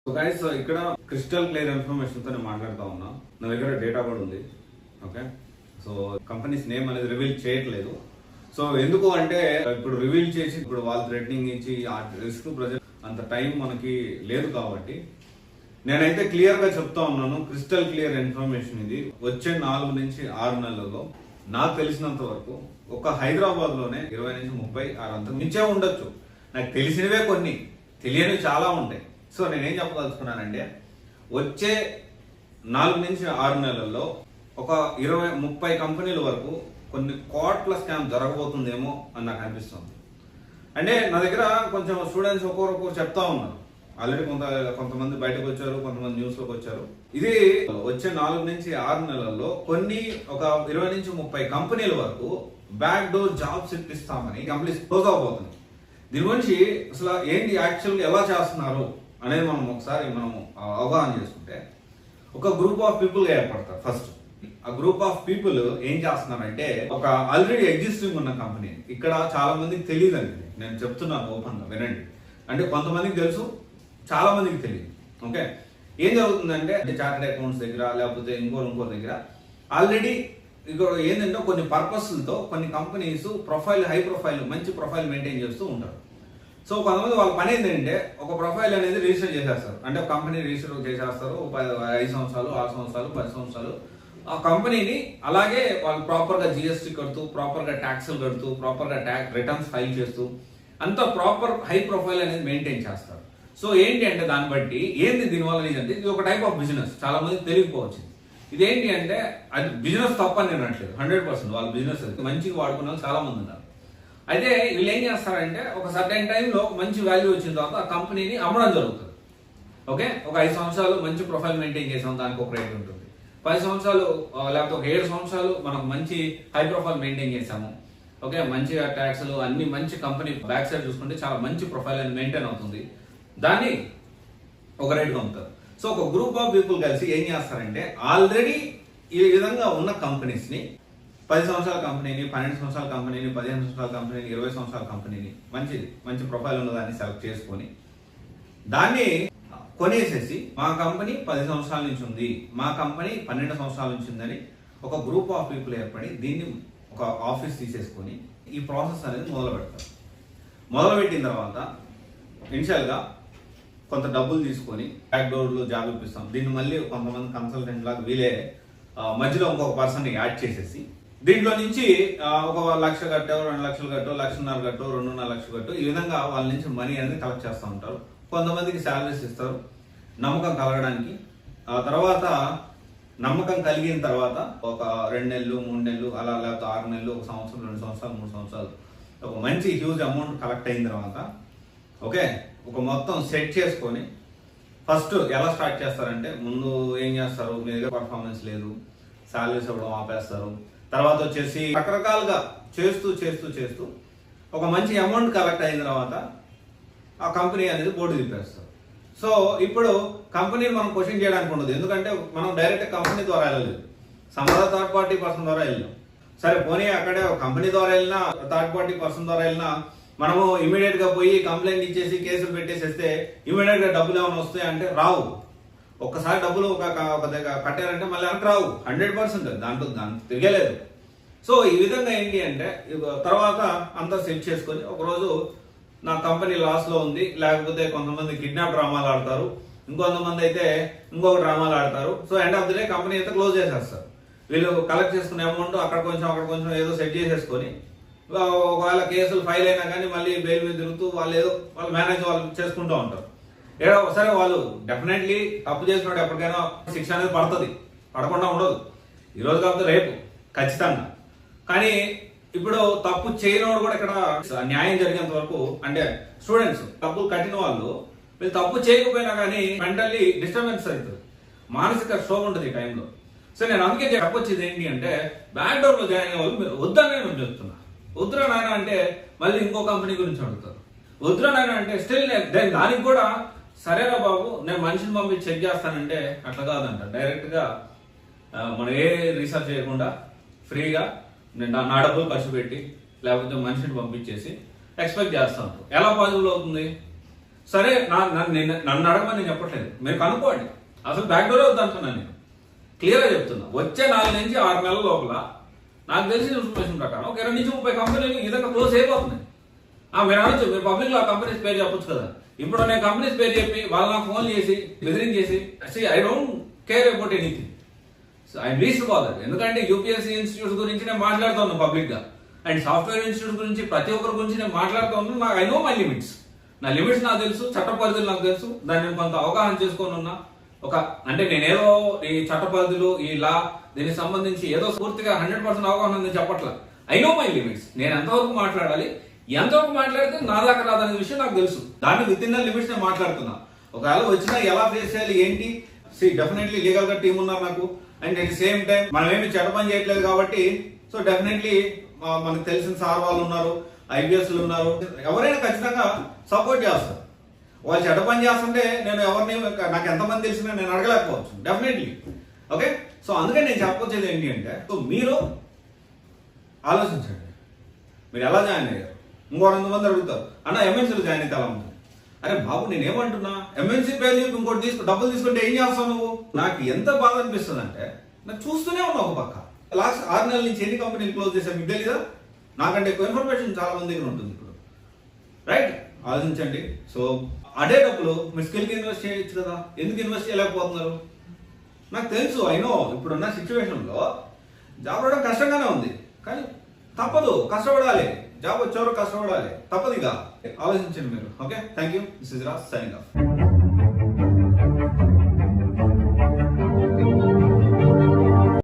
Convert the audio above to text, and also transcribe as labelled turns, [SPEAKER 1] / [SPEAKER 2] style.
[SPEAKER 1] So guys ఇక్కడ crystal clear information తో నేను మాట్లాడుతా ఉన్నా. నా దగ్గర డేటా కూడా ఉంది. ఓకే, సో కంపెనీస్ నేమ్ అనేది రివీల్ చేయట్లేదు. సో ఎందుకు అంటే ఇప్పుడు రివీల్ చేసి ఇప్పుడు వాళ్ళు థ్రెటనింగ్ ఇచ్చి ఆ రిస్క్ ప్రజెంట్ అంత టైం మనకి లేదు కాబట్టి నేనైతే క్లియర్ గా చెప్తా ఉన్నాను. క్రిస్టల్ క్లియర్ ఇన్ఫర్మేషన్ ఇది. వచ్చే 4 నుంచి 6 నెలల్లో నాకు తెలిసినంత వరకు ఒక హైదరాబాద్ లోనే 20 నుంచి 30 అంత మించే ఉండొచ్చు. నాకు తెలిసినవే కొన్ని, తెలియనివి చాలా ఉంటాయి. సో నేనేం చెప్పదలుచుకున్నానంటే వచ్చే 4 నుంచి 6 నెలల్లో ఒక 20-30 కంపెనీల వరకు కొన్ని కోట్ల స్కామ్ జరగబోతుందేమో అని నాకు అనిపిస్తుంది. అంటే నా దగ్గర కొంచెం స్టూడెంట్స్ ఒక్కొక్కరు చెప్తా ఉన్నారు. ఆల్రెడీ కొంతమంది బయటకు వచ్చారు, కొంతమంది న్యూస్ లోకి వచ్చారు. ఇది వచ్చే 4 నుంచి 6 నెలల్లో కొన్ని ఒక 20 నుంచి 30 కంపెనీల వరకు బ్యాక్ డోర్ జాబ్స్ ఇప్పిస్తామని కంపెనీస్ క్లోజ్ అవబోతుంది. దీని గురించి అసలు ఏంటి యాక్చువల్గా ఎలా చేస్తున్నారు అనేది మనం ఒకసారి అవగాహన చేసుకుంటే ఒక గ్రూప్ ఆఫ్ పీపుల్ గా ఏర్పడతారు. ఫస్ట్ ఆ గ్రూప్ ఆఫ్ పీపుల్ ఏం చేస్తున్నారంటే ఒక ఆల్రెడీ ఎగ్జిస్టింగ్ ఉన్న కంపెనీ, ఇక్కడ చాలా మందికి తెలియదు అండి, నేను చెప్తున్నాను ఓపెన్ గా వినండి. అంటే కొంతమందికి తెలుసు, చాలా మందికి తెలియదు. ఓకే, ఏం జరుగుతుందంటే చార్టెడ్ అకౌంట్స్ దగ్గర లేకపోతే ఇంకో దగ్గర ఆల్రెడీ ఇక్కడ ఏంటంటే కొన్ని పర్పస్లతో కొన్ని కంపెనీస్ ప్రొఫైల్ హై ప్రొఫైల్ మంచి ప్రొఫైల్ మెయింటైన్ చేస్తూ ఉంటారు. సో కొంతమంది వాళ్ళ పని ఏంటంటే ఒక ప్రొఫైల్ అనేది రిజిస్టర్ చేసేస్తారు. అంటే కంపెనీ రిజిస్టర్ చేసేస్తారు. 5 సంవత్సరాలు 6 సంవత్సరాలు 10 సంవత్సరాలు ఆ కంపెనీని అలాగే వాళ్ళు ప్రాపర్ గా జిఎస్టీ కడుతూ, ప్రాపర్ గా ట్యాక్స్లు కడుతూ, ప్రాపర్ గా రిటర్న్స్ ఫైల్ చేస్తూ అంత ప్రాపర్ హై ప్రొఫైల్ అనేది మెయింటైన్ చేస్తారు. సో ఏంటి అంటే దాన్ని బట్టి ఏంది దీనివల్ల ఏంటంటే ఇది ఒక టైప్ ఆఫ్ బిజినెస్. చాలా మంది తెలియకపోవచ్చు. ఇదేంటి అంటే అది బిజినెస్ తప్పని నేను అనట్లేదు. 100% వాళ్ళ బిజినెస్ మంచిగా వాడుకునే వాళ్ళు చాలా మంది ఉన్నారు. అయితే వీళ్ళు ఏం చేస్తారంటే ఒక సర్టైన్ టైంలో మంచి వాల్యూ వచ్చిన తర్వాత ఆ కంపెనీని అమ్మడం జరుగుతుంది. ఓకే, ఒక 5 సంవత్సరాలు మంచి ప్రొఫైల్ మెయింటైన్ చేసాం, దానికి ఒక రేట్ ఉంటుంది. 10 సంవత్సరాలు లేకపోతే ఒక 7 సంవత్సరాలు మనం మంచి హై ప్రొఫైల్ మెయింటైన్ చేసాము. ఓకే, మంచిగా ట్యాక్స్లు అన్ని మంచి కంపెనీ బ్యాక్ సైడ్ చూసుకుంటే చాలా మంచి ప్రొఫైల్ అని మెయింటైన్ అవుతుంది. దాన్ని ఒక రేట్గా అమ్ముతారు. సో ఒక గ్రూప్ ఆఫ్ పీపుల్ కలిసి ఏం చేస్తారంటే ఆల్రెడీ ఈ విధంగా ఉన్న కంపెనీస్ ని 10 సంవత్సరాల కంపెనీని, 12 సంవత్సరాల కంపెనీని, 15 సంవత్సరాల కంపెనీని, 20 సంవత్సరాల కంపెనీని మంచి ప్రొఫైల్ ఉన్న దాన్ని సెలెక్ట్ చేసుకొని దాన్ని కొనేసేసి మా కంపెనీ 10 సంవత్సరాల నుంచి ఉంది, మా కంపెనీ 12 సంవత్సరాల నుంచి ఉందని ఒక గ్రూప్ ఆఫ్ పీపుల్ ఏర్పడి దీన్ని ఒక ఆఫీస్ తీసేసుకొని ఈ ప్రాసెస్ అనేది మొదలు పెడతారు. మొదలుపెట్టిన తర్వాత ఇనిషియల్ గా కొంత డబ్బులు తీసుకొని బ్యాక్ డోర్ లో జాబ్ ఇప్పిస్తాం. దీన్ని మళ్ళీ కొంతమంది కన్సల్టెంట్ లాగా వీలే మధ్యలో ఇంకొక పర్సన్ యాడ్ చేసేసి దీంట్లో నుంచి ఒక 1 లక్ష కట్టో, 2 లక్షలు కట్టో, 1,50,000 కట్టో, 2.5 లక్షలు కట్టో, ఈ విధంగా వాళ్ళ నుంచి మనీ అనేది కలెక్ట్ చేస్తూ ఉంటారు. కొంతమందికి శాలరీస్ ఇస్తారు నమ్మకం కలగడానికి. ఆ తర్వాత నమ్మకం కలిగిన తర్వాత ఒక 2 నెలలు 3 నెలలు అలా లేకపోతే 6 నెలలు, 1 సంవత్సరం, 2 సంవత్సరాలు, 3 సంవత్సరాలు ఒక మంచి హ్యూజ్ అమౌంట్ కలెక్ట్ అయిన తర్వాత ఓకే ఒక మొత్తం సెట్ చేసుకొని ఫస్ట్ ఎలా స్టార్ట్ చేస్తారంటే ముందు ఏం చేస్తారు, మీ దగ్గర పర్ఫార్మెన్స్ లేదు, శాలరీస్ ఇవ్వడం ఆపేస్తారు. తర్వాత వచ్చేసి రకరకాలుగా చేస్తూ ఒక మంచి అమౌంట్ కలెక్ట్ అయిన తర్వాత ఆ కంపెనీ అనేది బోర్డు తిప్పేస్తారు. సో ఇప్పుడు కంపెనీని మనం క్వశ్చన్ చేయడానికి ఉండదు, ఎందుకంటే మనం డైరెక్ట్ కంపెనీ ద్వారా వెళ్ళలేదు, సమ్ థర్డ్ పార్టీ పర్సన్ ద్వారా వెళ్ళాం. సరే పోనీ అక్కడే కంపెనీ ద్వారా వెళ్ళినా థర్డ్ పార్టీ పర్సన్ ద్వారా వెళ్ళినా మనము ఇమీడియట్ గా పోయి కంప్లైంట్ ఇచ్చేసి కేసులు పెట్టేసేస్తే ఇమీడియట్ గా డబ్బులు ఏమైనా వస్తాయి అంటే రావు. ఒక్కసారి డబ్బులు ఒక దగ్గర కట్టారంటే మళ్ళీ అంటే రావు. 100% దాంట్లో తిరగలేదు. సో ఈ విధంగా ఏంటి అంటే తర్వాత అంతా సెట్ చేసుకొని ఒకరోజు నా కంపెనీ లాస్ లో ఉంది, లేకపోతే కొంతమంది కిడ్నాప్ డ్రామాలు ఆడతారు, ఇంకొంతమంది అయితే ఇంకొక డ్రామాలు ఆడతారు. So end of the day company అయితే క్లోజ్ చేసేస్తారు. వీళ్ళు కలెక్ట్ చేసుకునే అమౌంట్ అక్కడ కొంచెం ఏదో సెట్ చేసేసుకొని ఒకవేళ కేసులు ఫైల్ అయినా కానీ మళ్ళీ బెయిల్ మీద తిరుగుతూ వాళ్ళు మేనేజ్ చేసుకుంటూ ఉంటారు. సరే వాళ్ళు డెఫినెట్లీ తప్పు చేసినప్పుడు ఎప్పటికైనా శిక్ష అనేది పడుతుంది, పడకుండా ఉండదు. ఈరోజు కాకపోతే రేపు ఖచ్చితంగా. కానీ ఇప్పుడు తప్పు చేయనోడు కూడా ఇక్కడ న్యాయం జరిగేంత వరకు అంటే స్టూడెంట్స్ తప్పులు కట్టిన వాళ్ళు వీళ్ళు తప్పు చేయకపోయినా కానీ మెంటల్లీ డిస్టర్బెన్స్ అవుతుంది, మానసిక క్షోభ ఉంటుంది ఈ టైంలో. సో నేను అందుకే చెప్పొచ్చేది ఏంటి అంటే బ్యాక్ డోర్ లో జాయిన్ అయ్యే వాళ్ళు వద్దని నేను చెప్తున్నా. వద్దురా నాయన అంటే మళ్ళీ ఇంకో కంపెనీ గురించి అడుగుతారు. వద్దురా నాయన అంటే స్టిల్ దానికి కూడా సరేరా బాబు నేను మనిషిని పంపించి చెక్ చేస్తానంటే అట్లా కాదంట. డైరెక్ట్ గా మనం ఏ రీసెర్చ్ చేయకుండా ఫ్రీగా నేను నా డబ్బులు ఖర్చు పెట్టి లేకపోతే మనిషిని పంపించేసి ఎక్స్పెక్ట్ చేస్తాను. ఎలా పాసిబుల్ అవుతుంది? సరే నన్ను అడగమని నేను చెప్పట్లేదు, మీరు కనుక్కోండి. అసలు బ్యాక్ డోరే వద్దంటున్నాను నేను, క్లియర్గా చెప్తున్నా. వచ్చే 4 నుంచి 6 నెలల లోపల నాకు తెలిసిన ఇన్ఫర్మేషన్ ప్రకారం ఒక 20 నుంచి 30 కంపెనీలు ఈ విధంగా క్లోజ్ అయిపోతున్నాయి. మీరు అనొచ్చు, మీరు పబ్లిక్ లో ఆ కంపెనీస్ పేరు చెప్పొచ్చు కదా. ఇప్పుడు నేను కంపెనీస్ పేరు చెప్పి వాళ్ళు నాకు ఫోన్ చేసి బెదిరించేసి, I don't care about anything, I least bother. ఎందుకంటే యూపీఎస్సీ ఇన్స్టిట్యూట్ గురించి నేను మాట్లాడుతూ ఉన్నాను పబ్లిక్ గా, అండ్ సాఫ్ట్వేర్ ఇన్స్టిట్యూట్ గురించి ప్రతి ఒక్కరి గురించి నేను మాట్లాడుతూ ఉన్నాను. నాకు ఐ నో మై లిమిట్స్, నా లిమిట్స్ నాకు తెలుసు, చట్ట పరిధులు నాకు తెలుసు. దాన్ని నేను కొంత అవగాహన చేసుకొని ఉన్నా. అంటే నేనేదో ఈ చట్ట పరిధులు, ఈ లా, దీనికి సంబంధించి ఏదో పూర్తిగా 100% అవగాహన ఉందని చెప్పట్లా. I know my limits. నేను ఎంతవరకు మాట్లాడాలి, ఎంతవరకు మాట్లాడితే నా దాకా రాదనే విషయం నాకు తెలుసు. దాన్ని విత్ ఇన్ ద లిమిట్స్ నేను మాట్లాడుతున్నా. ఒకవేళ వచ్చినా ఎలా ఫేస్ చేయాలి ఏంటి, డెఫినెట్లీ లీగల్ గా టీం ఉన్నారు నాకు. And at the same time మనం ఏమి చట్ట పని చేయట్లేదు కాబట్టి, సో డెఫినెట్లీ మనకు తెలిసిన సార్ వాళ్ళు ఉన్నారు, ఐబిఎస్లు ఉన్నారు, ఎవరైనా ఖచ్చితంగా సపోర్ట్ చేస్తారు. వాళ్ళు చెడ్డ పని చేస్తుంటే నేను ఎవరిని, నాకు ఎంతమంది తెలిసినా నేను అడగలేకపోవచ్చు డెఫినెట్లీ. ఓకే, సో అందుకని నేను చెప్పొచ్చేది ఏంటి అంటే, సో మీరు ఆలోచించండి, మీరు ఎలా జాయిన్ అయ్యారు. ఇంకో 200 మంది అడుగుతారు, అన్న ఎంఎన్సీలో జాయిన్ అయితే ఎలా ఉంటుంది. అరే బాబు, నేనేమంటున్నా, ఎంఎన్సీ పేరు చెప్పి ఇంకోటి డబ్బులు తీసుకుంటే ఏం చేస్తావు నువ్వు. నాకు ఎంత బాధ అనిపిస్తుంది అంటే, నాకు చూస్తూనే ఉన్నా ఒక పక్క. లాస్ట్ 6 నెలల నుంచి ఎన్ని కంపెనీలు క్లోజ్ చేశారు మీకు తెలీదా? నాకంటే ఎక్కువ ఇన్ఫర్మేషన్ చాలా మంది దగ్గర ఉంటుంది ఇప్పుడు. రైట్, ఆలోచించండి. సో అదే డబ్బులు మీ స్కిల్కి ఇన్వెస్ట్ చేయొచ్చు కదా, ఎందుకు ఇన్వెస్ట్ చేయలేకపోతున్నారు? నాకు తెలుసు, అయినో ఇప్పుడున్న సిచ్యువేషన్లో జాబ్ రావడం కష్టంగానే ఉంది, కానీ తప్పదు, కష్టపడాలి. జాబ్ వచ్చేవారు కష్టపడాలి, తప్పదు. ఇక ఆలోచించండి మీరు. Okay, thank you. This is Raj signing off.